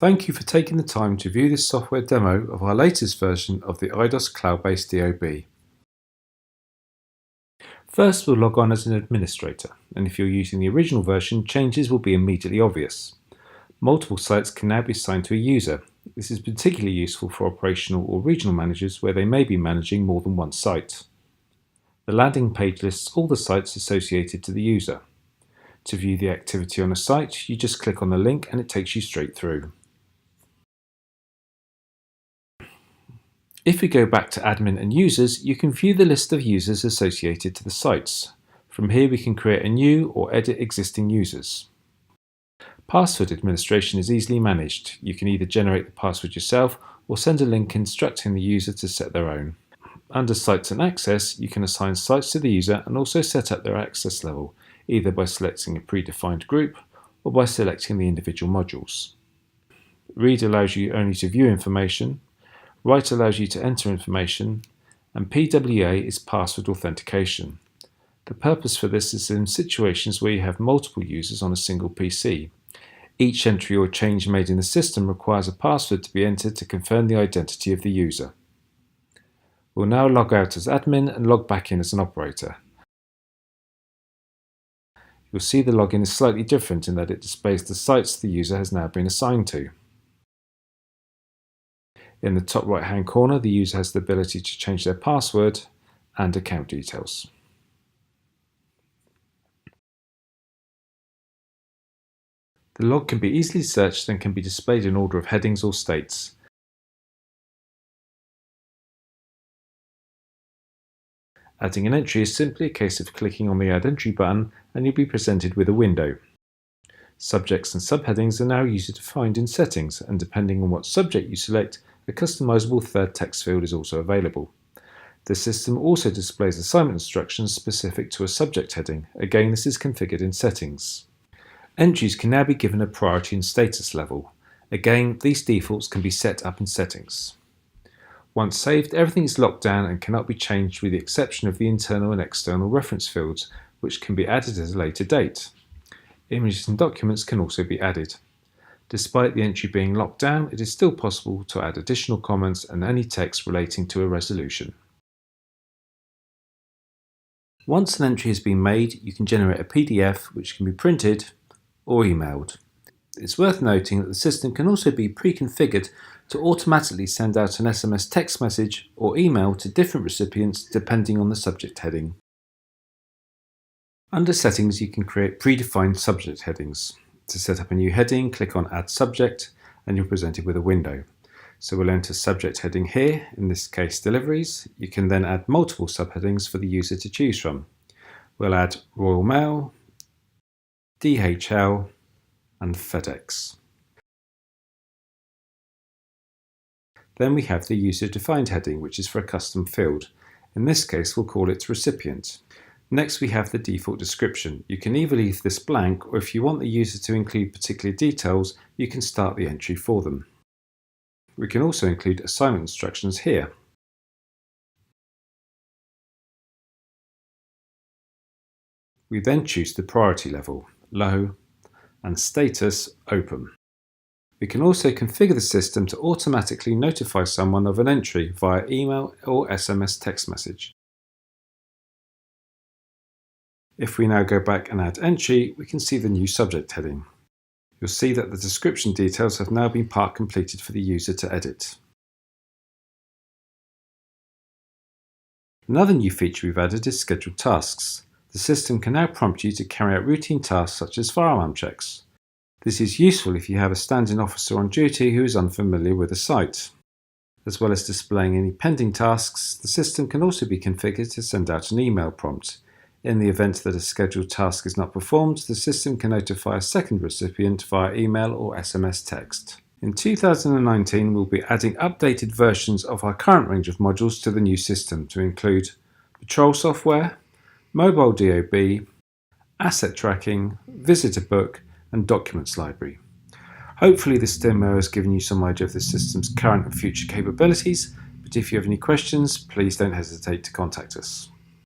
Thank you for taking the time to view this software demo of our latest version of the Eidos Cloud Based DOB. First, we'll log on as an administrator, and if you're using the original version, changes will be immediately obvious. Multiple sites can now be assigned to a user. This is particularly useful for operational or regional managers where they may be managing more than one site. The landing page lists all the sites associated to the user. To view the activity on a site, you just click on the link and it takes you straight through. If we go back to admin and users, you can view the list of users associated to the sites. From here we can create a new or edit existing users. Password administration is easily managed. You can either generate the password yourself or send a link instructing the user to set their own. Under Sites and Access, you can assign sites to the user and also set up their access level, either by selecting a predefined group or by selecting the individual modules. Read allows you only to view information. Write allows you to enter information, and PWA is password authentication. The purpose for this is in situations where you have multiple users on a single PC. Each entry or change made in the system requires a password to be entered to confirm the identity of the user. We'll now log out as admin and log back in as an operator. You'll see the login is slightly different in that it displays the sites the user has now been assigned to. In the top right hand corner, the user has the ability to change their password and account details. The log can be easily searched and can be displayed in order of headings or states. Adding an entry is simply a case of clicking on the Add Entry button and you'll be presented with a window. Subjects and subheadings are now user-defined in settings, and depending on what subject you select, a customizable third text field is also available. The system also displays assignment instructions specific to a subject heading. Again, this is configured in settings. Entries can now be given a priority and status level. Again, these defaults can be set up in settings. Once saved, everything is locked down and cannot be changed with the exception of the internal and external reference fields, which can be added at a later date. Images and documents can also be added. Despite the entry being locked down, it is still possible to add additional comments and any text relating to a resolution. Once an entry has been made, you can generate a PDF which can be printed or emailed. It's worth noting that the system can also be pre-configured to automatically send out an SMS text message or email to different recipients depending on the subject heading. Under Settings, you can create predefined subject headings. To set up a new heading, click on Add Subject and you're presented with a window. So we'll enter subject heading here, in this case Deliveries. You can then add multiple subheadings for the user to choose from. We'll add Royal Mail, DHL and FedEx. Then we have the user-defined heading, which is for a custom field. In this case, we'll call it Recipient. Next, we have the default description. You can either leave this blank, or if you want the user to include particular details, you can start the entry for them. We can also include assignment instructions here. We then choose the priority level, low, and status, open. We can also configure the system to automatically notify someone of an entry via email or SMS text message. If we now go back and add entry, we can see the new subject heading. You'll see that the description details have now been part completed for the user to edit. Another new feature we've added is scheduled tasks. The system can now prompt you to carry out routine tasks such as fire alarm checks. This is useful if you have a standing officer on duty who is unfamiliar with a site. As well as displaying any pending tasks, the system can also be configured to send out an email prompt. In the event that a scheduled task is not performed, the system can notify a second recipient via email or SMS text. In 2019, we'll be adding updated versions of our current range of modules to the new system to include patrol software, mobile DOB, asset tracking, visitor book, and documents library. Hopefully this demo has given you some idea of the system's current and future capabilities, but if you have any questions, please don't hesitate to contact us.